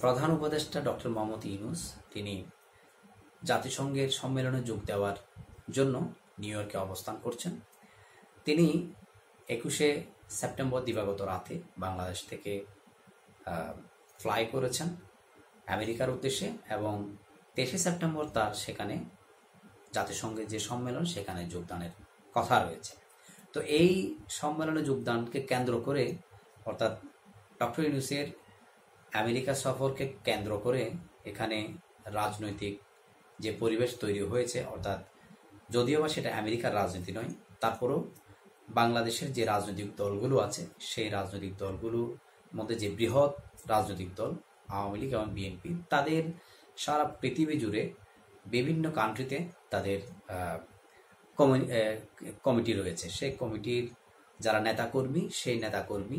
প্রধান উপদেষ্টা ডক্টর মোহাম্মদ ইউনূস তিনি জাতিসংঘের সম্মেলনে যোগ দেওয়ার জন্য নিউ ইয়র্কে অবস্থান করছেন। তিনি 21শে সেপ্টেম্বর দিবাগত রাতে বাংলাদেশ থেকে ফ্লাই করেছেন আমেরিকার উদ্দেশ্যে এবং 23শে সেপ্টেম্বর তার সেখানে জাতিসংঘের যে সম্মেলন সেখানে যোগদানের কথা রয়েছে। তো এই সম্মেলনে যোগদানকে কেন্দ্র করে অর্থাৎ ডক্টর ইউনূসের আমেরিকা সফরকে কেন্দ্র করে এখানে রাজনৈতিক যে পরিবেশ তৈরি হয়েছে, অর্থাৎ যদিও বা সেটা আমেরিকার রাজনীতি নয়, তারপরেও বাংলাদেশের যে রাজনৈতিক দলগুলো আছে সেই রাজনৈতিক দলগুলোর মধ্যে যে বৃহৎ রাজনৈতিক দল আওয়ামী লীগ এবং বিএনপি, তাদের সারা পৃথিবী জুড়ে বিভিন্ন কান্ট্রিতে তাদের কমিটি রয়েছে। সেই কমিটির যারা নেতাকর্মী, সেই নেতাকর্মী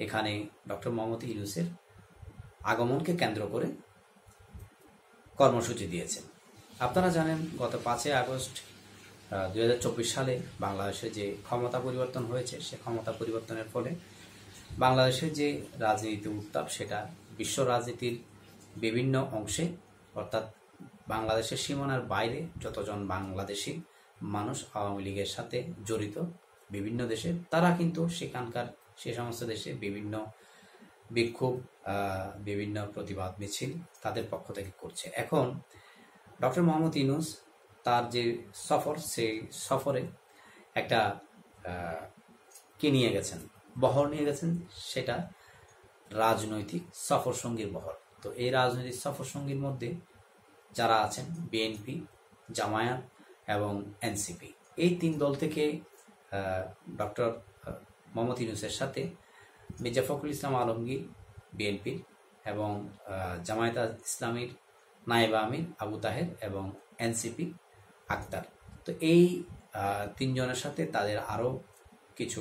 এখানে ডক্টর মোহাম্মদ ইউনূসের আগমনকে কেন্দ্র করে কর্মসূচি দিয়েছেন। আপনারা জানেন গত 5 আগস্ট 2024 সালে বাংলাদেশে যে ক্ষমতা পরিবর্তন হয়েছে, সে ক্ষমতা পরিবর্তনের ফলে বাংলাদেশের যে রাজনীতি উত্তাপ সেটা বিশ্ব রাজনীতির বিভিন্ন অংশে, অর্থাৎ বাংলাদেশের সীমানার বাইরে যতজন বাংলাদেশি মানুষ আওয়ামী লীগের সাথে জড়িত বিভিন্ন দেশে, তারা কিন্তু সেখানকার সে সমস্ত দেশে বিভিন্ন বিক্ষোভ, বিভিন্ন প্রতিবাদ মিছিল তাদের পক্ষ থেকে করছে। এখন ডক্টর মোহাম্মদ ইউনূস তার যে সফর, সেই সফরে একটা কি নিয়ে গেছেন, বহর নিয়ে গেছেন, সেটা রাজনৈতিক সফর সঙ্গীর বহর। তো এই রাজনৈতিক সফর সঙ্গীর মধ্যে যারা আছেন বিএনপি, জামায়াত এবং এনসিপি, এই 3 দল থেকে ডক্টর মোহাম্মদ ইউনূসের সাথে মির্জা ফখরুল ইসলাম আলমগীর বিএনপির এবং জামায়াত ইসলামীর নায়েব আমির আবু তাহের এবং এনসিপি আক্তার, তো এই 3 জনের সাথে তাদের আরও কিছু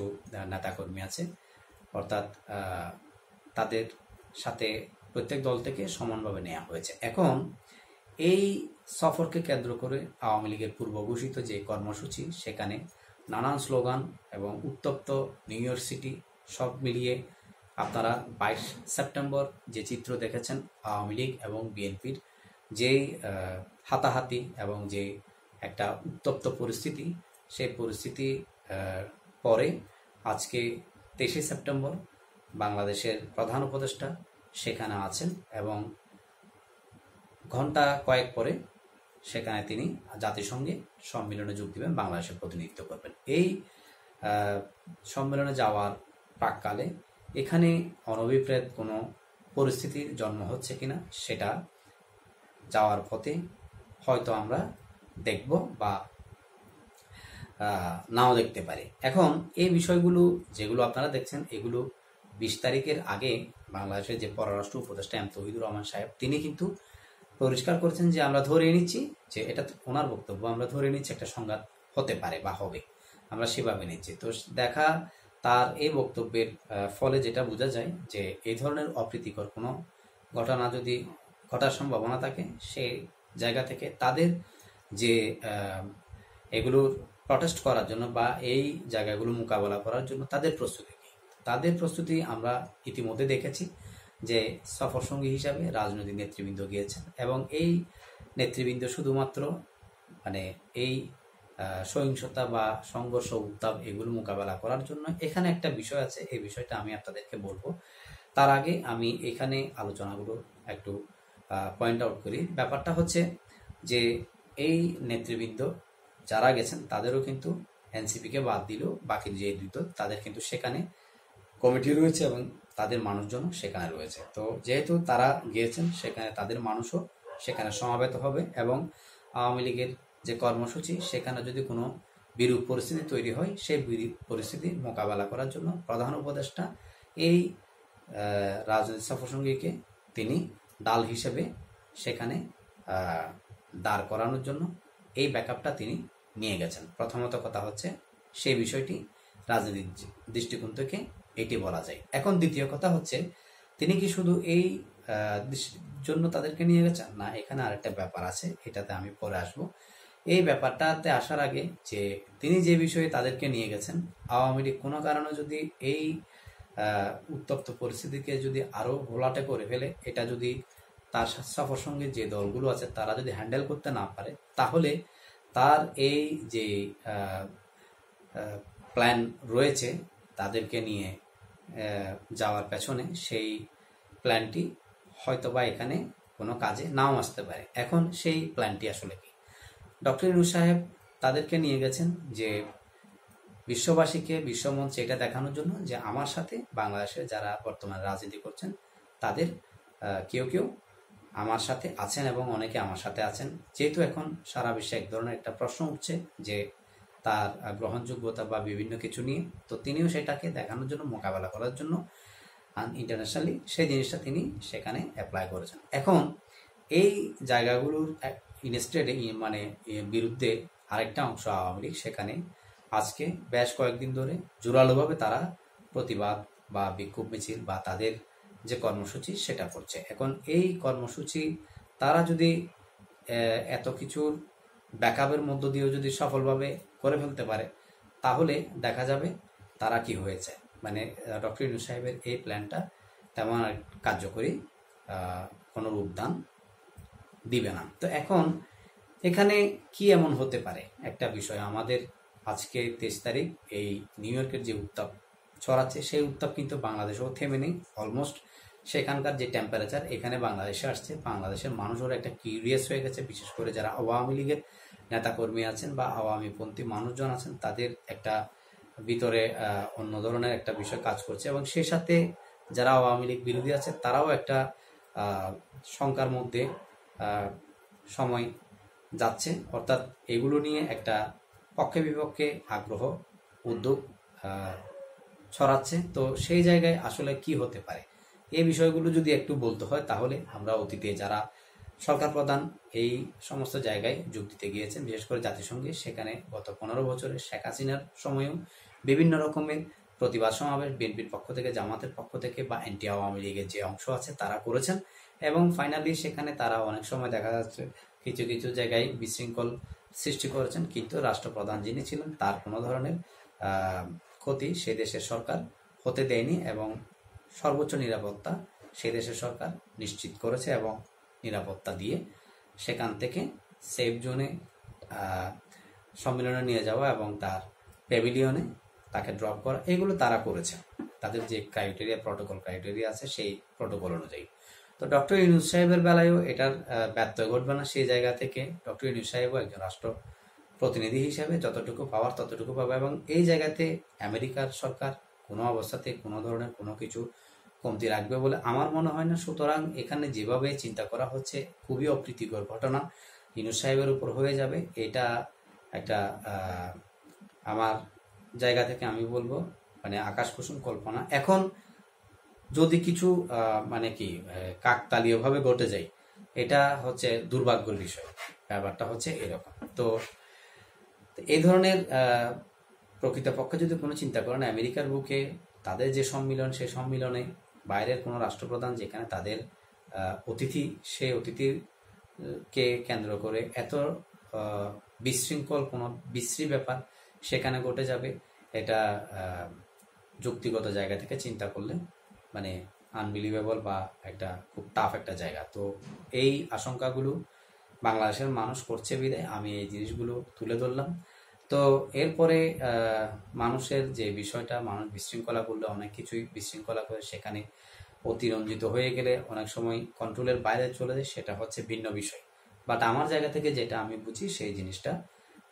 নেতাকর্মী আছে, অর্থাৎ তাদের সাথে প্রত্যেক দল থেকে সমানভাবে নেওয়া হয়েছে। এখন এই সফরকে কেন্দ্র করে আওয়ামী লীগের পূর্ব ঘোষিত যে কর্মসূচি, সেখানে নানান স্লোগান এবং উত্তপ্ত নিউ ইয়র্ক সিটি সব মিলিয়ে আপনারা 22 সেপ্টেম্বর যে চিত্র দেখেছেন আওয়ামী লীগ এবং বিএনপির যেই হাতাহাতি এবং যে একটা উত্তপ্ত পরিস্থিতি, সেই পরিস্থিতি পরে আজকে 23শে সেপ্টেম্বর বাংলাদেশের প্রধান উপদেষ্টা সেখানে আছেন এবং ঘন্টা কয়েক পরে সেখানে তিনি জাতিসংঘে সম্মেলনে যোগ দিবেন, বাংলাদেশের প্রতিনিধিত্ব করবেন। এই সম্মেলনে যাওয়ার প্রাককালে এখানে অনভিপ্রেত কোনো পরিস্থিতির জন্ম হচ্ছে কিনা সেটা যাওয়ার পথে হয়তো আমরা দেখব বা নাও দেখতে পারি। এখন এই বিষয়গুলো যেগুলো আপনারা দেখছেন, এগুলো 20 তারিখের আগে বাংলাদেশের যে পররাষ্ট্র উপদেষ্টা এম তৌহিদুর রহমান সাহেব, তিনি কিন্তু পরিষ্কার করেছেন যে আমরা ধরে নিচ্ছি, যে এটা ওনার বক্তব্য, আমরা ধরে নিচ্ছি একটা সংঘাত হতে পারে বা হবে, আমরা সেভাবে নিচ্ছি। তো দেখা তার এই বক্তব্যের ফলে যেটা বোঝা যায় যে এই ধরনের অপ্রীতিকর কোনো ঘটনা যদি ঘটার সম্ভাবনা থাকে, সেই জায়গা থেকে তাদের যে এগুলোর প্রটেস্ট করার জন্য বা এই জায়গাগুলো মোকাবেলা করার জন্য তাদের প্রস্তুতি আমরা ইতিমধ্যে দেখেছি যে সফর সঙ্গী হিসাবে রাজনৈতিক নেতৃবৃন্দ গিয়েছেন এবং এই নেতৃবৃন্দ শুধুমাত্র মানে এই সহিংসতা বা সংঘর্ষ উত্তাপ এগুলো মোকাবেলা করার জন্য। এখানে একটা বিষয় আছে, এই বিষয়টা আমি আপনাদেরকে বলবো, তার আগে আমি এখানে আলোচনাগুলো একটু পয়েন্ট আউট করি। ব্যাপারটা হচ্ছে যে এই নেতৃবৃন্দ যারা গেছেন তাদেরও কিন্তু এনসিপিকে বাদ দিলেও বাকি যে 2 দল তাদের কিন্তু সেখানে কমিটি রয়েছে এবং তাদের মানুষজন সেখানে রয়েছে। তো যেহেতু তারা গিয়েছেন সেখানে, তাদের মানুষও সেখানে সমাবেত হবে এবং আওয়ামী লীগের যে কর্মসূচি, সেখানে যদি কোনো বিরূপ পরিস্থিতি তৈরি হয়, সেই বিরূপ পরিস্থিতি মোকাবেলা করার জন্য প্রধান উপদেষ্টা এই রাজনৈতিক সফরসঙ্গীকে তিনি ডাল হিসেবে সেখানে দাঁড় করানোর জন্য এই ব্যাকআপটা তিনি নিয়ে গেছেন। প্রথমত কথা হচ্ছে সেই বিষয়টি রাজনৈতিক দৃষ্টিকোণ থেকে এটি বলা যায়। এখন দ্বিতীয় কথা হচ্ছে, তিনি কি শুধু এই জন্য তাদেরকে নিয়ে গেছেন? না, এখানে আরেকটা ব্যাপার আছে, এটাতে আমি পরে আসবো। এই ব্যাপারটাতে আসার আগে যে তিনি যে বিষয়ে তাদেরকে নিয়ে গেছেন, আওয়ামী লীগ কোনো কারণে যদি এই উত্তপ্ত পরিস্থিতিকে যদি আরো ঘোলাটে করে ফেলে, এটা যদি তার সফর সঙ্গে যে দলগুলো আছে তারা যদি হ্যান্ডেল করতে না পারে, তাহলে তার এই যে প্ল্যান রয়েছে তাদেরকে নিয়ে যাওয়ার পেছনে, সেই প্ল্যানটি হয়তোবা এখানে কোনো কাজে নাও আসতে পারে। এখন সেই প্ল্যানটি আসলে কি? ডক্টর ইউনূস সাহেব তাদেরকে নিয়ে গেছেন যে বিশ্ববাসীকে, বিশ্বমঞ্চে এটা দেখানোর জন্য যে আমার সাথে বাংলাদেশের যারা বর্তমানে রাজনীতি করছেন তাদের কেউ কেউ আমার সাথে আছেন এবং অনেকে আমার সাথে আছেন। যেহেতু এখন সারা বিশ্বে এক ধরনের একটা প্রশ্ন উঠছে যে তার গ্রহণযোগ্যতা বা বিভিন্ন কিছু নিয়ে, তো তিনিও সেটাকে দেখানোর জন্য, মোকাবেলা করার জন্য ইন্টারন্যাশনালি সেই জিনিসটা তিনি সেখানে অ্যাপ্লাই করেছেন। এখন এই জায়গাগুলোর ইনস্টেডে মানে বিরুদ্ধে আরেকটা অংশ আওয়ামী লীগ সেখানে আজকে বেশ কয়েকদিন ধরে জোরালোভাবে তারা প্রতিবাদ বা বিক্ষোভ মিছিল বা তাদের যে কর্মসূচি সেটা করছে। এখন এই কর্মসূচি তারা যদি এত কিছুর ব্যাকআপের মধ্য দিয়েও যদি সফলভাবে করে ফেলতে পারে, তাহলে দেখা যাবে তারা কি হয়েছে, মানে ডক্টর ইউনূস সাহেবের এই প্ল্যানটা তেমন কার্যকরী কোনো রূপদান দিবে না। তো এখন এখানে কি এমন হতে পারে একটা বিষয়, আমাদের আজকে 23 তারিখ এই নিউ ইয়র্কের যে উত্তাপ ছড়াচ্ছে সেই উত্তাপ কিন্তু বাংলাদেশেও থেমে নেই। অলমোস্ট সেখানকার যে টেম্পারেচার এখানে বাংলাদেশে আসছে, বাংলাদেশের মানুষরা একটা কিউরিয়াস হয়ে গেছে, বিশেষ করে যারা আওয়ামী লীগের নেতাকর্মী আছেন বা আওয়ামীপন্থী মানুষজন আছেন, তাদের একটা ভিতরে অন্য ধরনের একটা বিষয় কাজ করছে এবং সেই সাথে যারা আওয়ামী লীগ বিরোধী আছে তারাও একটা শঙ্কার মধ্যে সময় যাচ্ছে। অর্থাৎ এগুলো নিয়ে একটা পক্ষে বিপক্ষে আগ্রহ, উদ্যোগ ছড়াচ্ছে। তো সেই জায়গায় আসলে কি হতে পারে এই বিষয়গুলো যদি একটু বলতে হয়, তাহলে আমরা অতীতে যারা সরকার প্রধান এই সমস্ত জায়গায় যোগ দিতে গিয়েছেন, বিশেষ করে জাতিসংঘে, সেখানে গত 15 বছরে শেখ হাসিনার সময়েও বিভিন্ন রকমের প্রতিবাদ সমাবেশ বিএনপির পক্ষ থেকে, জামাতের পক্ষ থেকে বা এন্টি আওয়ামী লীগের যে অংশ আছে তারা করেছেন এবং ফাইনালি সেখানে তারা অনেক সময় দেখা যাচ্ছে কিছু কিছু জায়গায় বিশৃঙ্খল সৃষ্টি করেছেন, কিন্তু রাষ্ট্রপ্রধান যিনি ছিলেন তার কোনো ধরনের ক্ষতি সে দেশের সরকার হতে দেয়নি এবং সর্বোচ্চ নিরাপত্তা সে দেশের সরকার নিশ্চিত করেছে এবং নিরাপত্তা দিয়ে সেখান থেকে সেফ জোনে সম্মেলনে নিয়ে যাওয়া এবং তার প্যাভিলিয়নে তাকে ড্রপ করা, এগুলো তারা করেছে তাদের যে ক্রাইটেরিয়া, প্রটোকল ক্রাইটেরিয়া আছে সেই প্রটোকল অনুযায়ী। তো ডক্টর ইউনূস সাহেবের বেলায়ও এটার ব্যত্যয় ঘটবে না। সেই জায়গা থেকে ডক্টর ইউনূস সাহেবও একজন রাষ্ট্র প্রতিনিধি হিসেবে যতটুকু পাওয়ার ততটুকু পাবে এবং এই জায়গাতে আমেরিকার সরকার কোনো অবস্থাতে কোনো ধরনের কোনো কিছু কমতি রাখবে বলে আমার মনে হয় না। সুতরাং এখানে যেভাবে চিন্তা করা হচ্ছে খুবই অপ্রীতিকর ঘটনা ইউনূস সাহেবের উপর হয়ে যাবে, এটা একটা আমার জায়গা থেকে আমি বলবো মানে আকাশ কুসুম কল্পনা। এখন যদি কিছু মানে কি কাকতালীয়ভাবে ঘটে যায়, এটা হচ্ছে দুর্ভাগ্যের বিষয়, ব্যাপারটা হচ্ছে এরকম। তো এই ধরনের প্রকৃতপক্ষে যদি কোনো চিন্তা করেন, আমেরিকার বুকে তাদের যে সম্মিলন, সেই সম্মিলনে বাইরের কোনো রাষ্ট্রপ্রধান যেখানে তাদের অতিথি, সেই অতিথিকে কেন্দ্র করে এত বিশৃঙ্খল কোনো বিশ্রী ব্যাপার সেখানে ঘটে যাবে, এটা যুক্তিগত জায়গা থেকে চিন্তা করলে মানে আনবিলিভেবল বা একটা খুব টাফ একটা জায়গা। তো এই আশঙ্কাগুলো বাংলাদেশের মানুষ করছে বিধায় আমি এই জিনিসগুলো তুলে ধরলাম। তো এরপরে মানুষের যে বিষয়টা, মানুষ বিশৃঙ্খলা করলে অনেক কিছুই বিশৃঙ্খলা করে সেখানে অতিরঞ্জিত হয়ে গেলে অনেক সময় কন্ট্রোলের বাইরে চলে যায়, সেটা হচ্ছে ভিন্ন বিষয়। বাট আমার জায়গা থেকে যেটা আমি বুঝি সেই জিনিসটা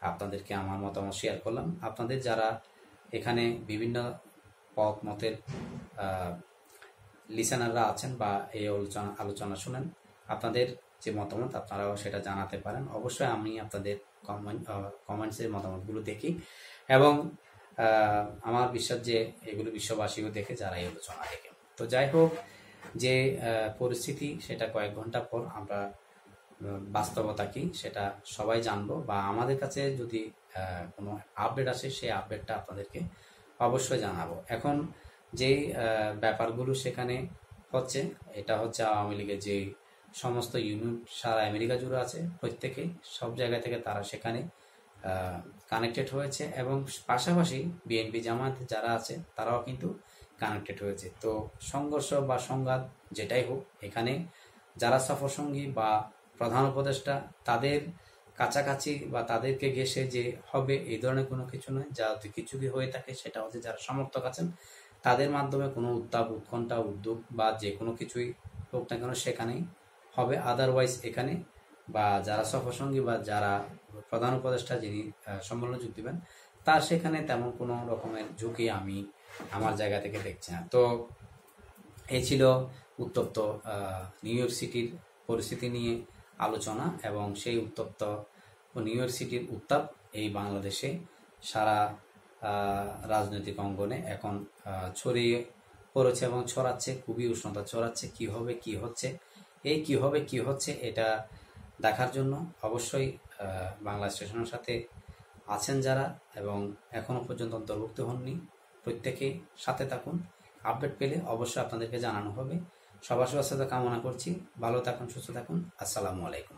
আপনাদেরকে আমার মতামত শেয়ার করলাম। আপনাদের যারা এখানে বিভিন্ন পথ মতের লিসেনাররা আছেন বা এই আলোচনা শুনেন, আপনাদের যে মতামত আপনারাও সেটা জানাতে পারেন। অবশ্যই আমি আপনাদের কমেন্টসের মতামতগুলো দেখি এবং আমার বিশ্বাস যে এগুলো বিশ্ববাসীও দেখে যারা এই আলোচনা দেখে। তো যাই হোক, যে পরিস্থিতি সেটা কয়েক ঘন্টা পর আমরা বাস্তবতা কি সেটা সবাই জানবো, বা আমাদের কাছে যদি কোনো আপডেট আসে সেই আপডেটটা আপনাদেরকে অবশ্যই জানাবো। এখন যে ব্যাপারগুলো সেখানে হচ্ছে, এটা হচ্ছে আওয়ামী লীগের যে সমস্ত ইউনিট সারা আমেরিকা জুড়ে আছে, প্রত্যেকে সব জায়গা থেকে তারা সেখানে কানেক্টেড হয়েছে এবং পাশাপাশি বিএনপি জামায়াত যারা আছে তারাও কিন্তু কানেক্টেড হয়েছে। তো সংঘর্ষ বা সংঘাত যেটাই হোক, এখানে যারা সফরসঙ্গী বা প্রধান উপদেষ্টা তাদের কাছাকাছি বা তাদেরকে ঘেঁষে যে হবে এই ধরনের কোনো কিছু নয়। যা কিছু কি হয়ে থাকে সেটা হচ্ছে যারা সমর্থক আছেন তাদের মাধ্যমে কোনো উত্তাপ, উৎকণ্ঠা, উদ্যোগ বা যে কোনো কিছুই হোক না কেন সেখানেই হবে। আদারওয়াইজ এখানে বা যারা সফরসঙ্গী বা যারা প্রধান উপদেষ্টা যিনি সম্মেলনে যোগ দিবেন তার সেখানে তেমন কোনো রকমের ঝুঁকি আমি আমার জায়গা থেকে দেখছি না। তো এই ছিল উত্তপ্ত নিউ ইয়র্ক সিটির পরিস্থিতি নিয়ে আলোচনা, এবং সেই উত্তপ্ত নিউ ইয়র্ক সিটির উত্তাপ এই বাংলাদেশে সারা রাজনৈতিক অঙ্গনে এখন ছড়িয়ে পড়েছে এবং ছড়াচ্ছে, খুবই উষ্ণতা ছড়াচ্ছে। কি হবে কি হচ্ছে, এই কি হবে কি হচ্ছে এটা দেখার জন্য অবশ্যই বাংলা স্টেশনের সাথে আছেন যারা এবং এখনো পর্যন্ত অন্তর্ভুক্ত হননি, প্রত্যেকেই সাথে থাকুন। আপডেট পেলে অবশ্যই আপনাদেরকে জানানো হবে। সবার সুস্থতা কামনা করছি। ভালো থাকুন, সুস্থ থাকুন। আসসালামু আলাইকুম।